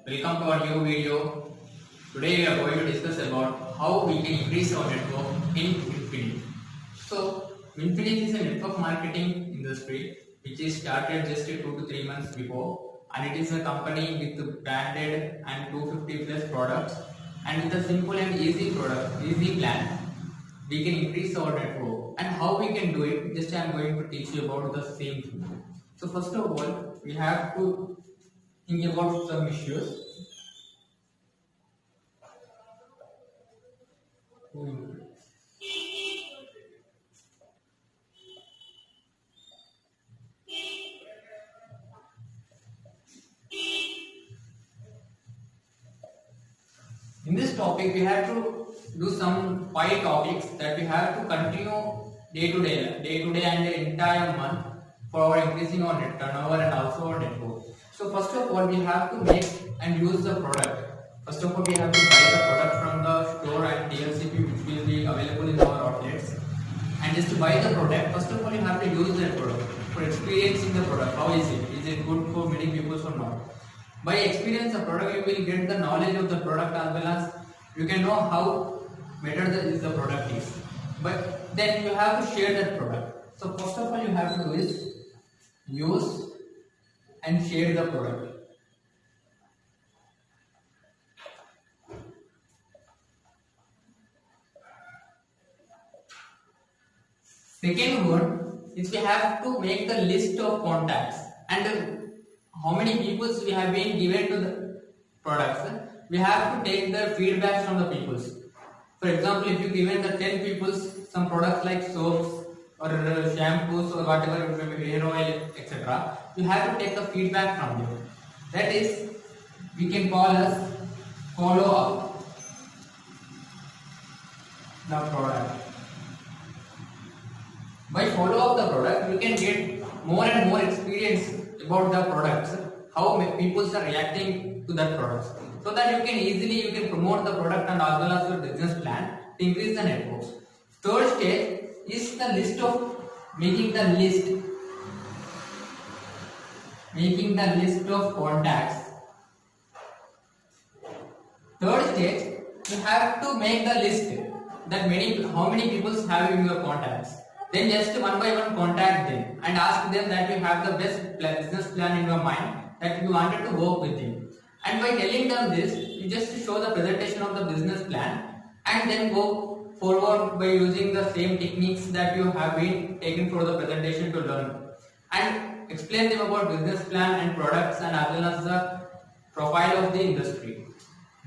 Welcome to our new video. Today we are going to discuss about how we can increase our network in Infinity. So Infinity is a network marketing industry which is started just 2 to 3 months before, and it is a company with branded and 250 plus products, and with a simple and easy plan we can increase our network. And how we can do it, just I am going to teach you about the same thing. So first of all, we have to think about some issues. In this topic, we have to do some 5 topics that we have to continue day to day and the entire month for our increasing our net turnover and also our network. So first of all, we have to make and use the product. First of all, we have to buy the product from the store and DLCP which will be available in our outlets. And just to buy the product, first of all, you have to use that product for experiencing the product. How is it? Is it good for many people or not? By experience the product, you will get the knowledge of the product as well as you can know how better the product is. But then you have to share that product. So first of all, you have to do is use and share the product. Second one is we have to make the list of contacts and how many people we have been given to the products. We have to take the feedback from the peoples. For example, if you given the 10 people some products like soaps or shampoos or whatever, hair oil, etc., you have to take the feedback from them. That is, we can call as follow up the product. By follow up the product, you can get more and more experience about the products, how people are reacting to that product, so that you can promote the product and as well as your business plan to increase the networks. Third stage is the making the list of contacts. Third stage, you have to make the list that how many people have in your contacts. Then just one by one contact them and ask them that you have the best business plan in your mind that you wanted to work with them. And by telling them this, you just show the presentation of the business plan and then go forward by using the same techniques that you have been taken for the presentation to learn. And explain them about business plan and products and as well as the profile of the industry.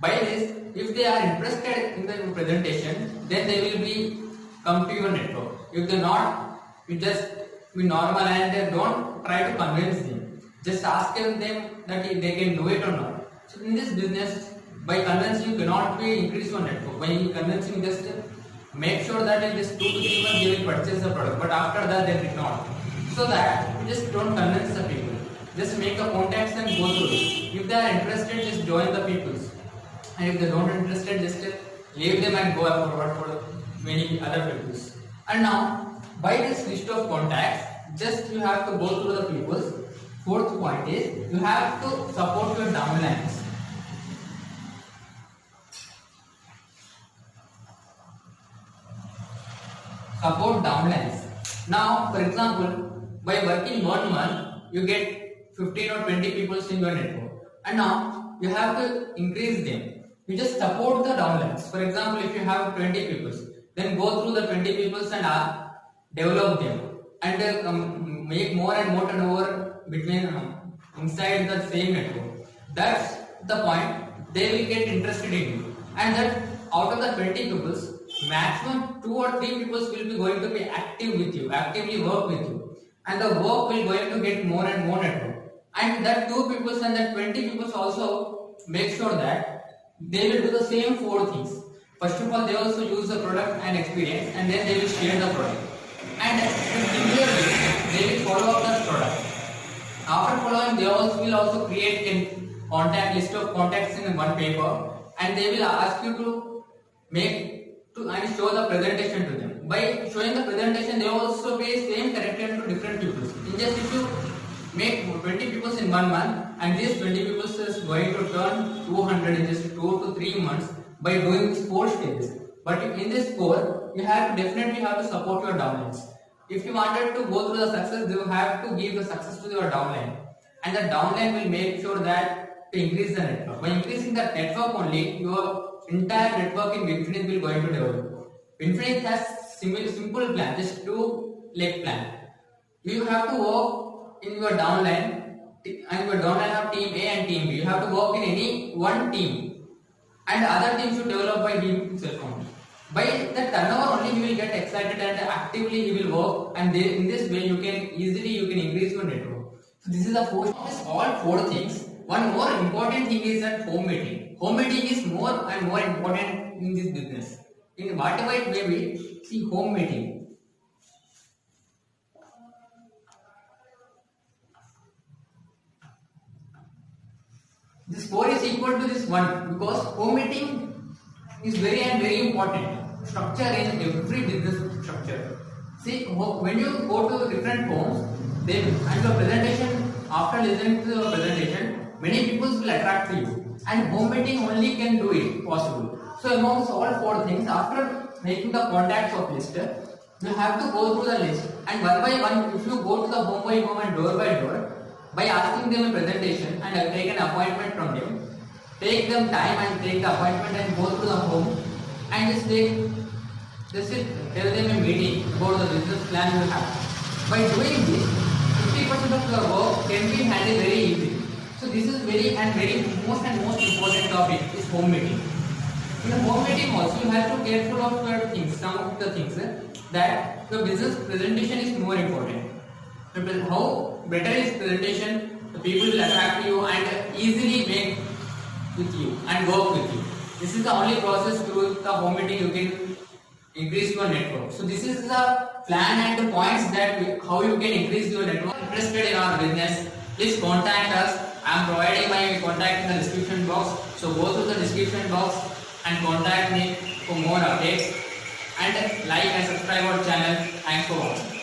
By this, if they are interested in the presentation, then they will come to your network. If they are not, you just be normal and don't try to convince them. Just ask them that if they can do it or not. So in this business, by convincing you cannot increase your network. By convincing, just make sure that in just 2 to 3 months they will purchase the product. But after that they did not. So that you just don't convince the people. Just make the contacts and go through it. If they are interested, just join the people. And if they don't interested, just leave them and go forward for many other people. And now, by this list of contacts, just you have to go through the peoples. Fourth point is you have to support your downlines. Support downlines. Now, for example, by working 1 month, you get 15 or 20 people in your network. And now, you have to increase them. You just support the downlines. For example, if you have 20 people, then go through the 20 people and develop them and make more and more turnover between inside the same network. That's the point. They will get interested in you, and that out of the 20 people, maximum 2 or 3 people will be going to be active with you, actively work with you, and the work will going to get more and more network. And that 2 people and that 20 people also make sure that they will do the same 4 things. First of all, they also use the product and experience, and then they will share the product. And similarly, they will follow up the product. After following, they will also create a list of contacts in one paper, and they will ask you to and show the presentation to them. By showing the presentation, they also pay same content to different people. In just if you make 20 people in 1 month, and these 20 people is going to turn 200 in just 2 to 3 months by doing these 4 stages. But in this 4, you have to definitely have to support your downlines. If you wanted to go through the success, you have to give the success to your downline, and the downline will make sure that to increase the network. By increasing the network only, your entire network in Infinix will going to develop. Infinix has simple plan, just 2 leg plan. You have to work in your downline, and your downline have team A and team B. You have to work in any one team, and the other team should develop by team itself only. By the turnover only, you will get excited and actively you will work, and in this way you can easily increase your network. So this is the all 4 things. One more important thing is that home meeting. Home meeting is more and more important in this business. In whatever it may be, see home meeting. This 4 is equal to this 1 because home meeting is very important structure in every business structure. See, when you go to different homes, then and your presentation, after listening to your presentation, many people will attract to you, and home meeting only can do it possible. So amongst all 4 things, after making the contacts of list, you have to go through the list, and one by one, if you go to the home by home and door by door, by asking them a presentation and take an appointment from them, take them time and take the appointment and go to the home and just tell them a meeting about the business plan you have. By doing this, 50% of your work can be handled very easily. So this is very most important topic is home meeting. In the home meeting also you have to careful of your things, some of the things that the business presentation is more important. How better is presentation, the people will attract you and easily make with you and work with you. This is the only process through the home meeting you can increase your network. So this is the plan and the points that how you can increase your network. Interested in our business, please contact us. I am providing my contact in the description box. So go to the description box and contact me for more updates, and like and subscribe our channel. Thanks for watching.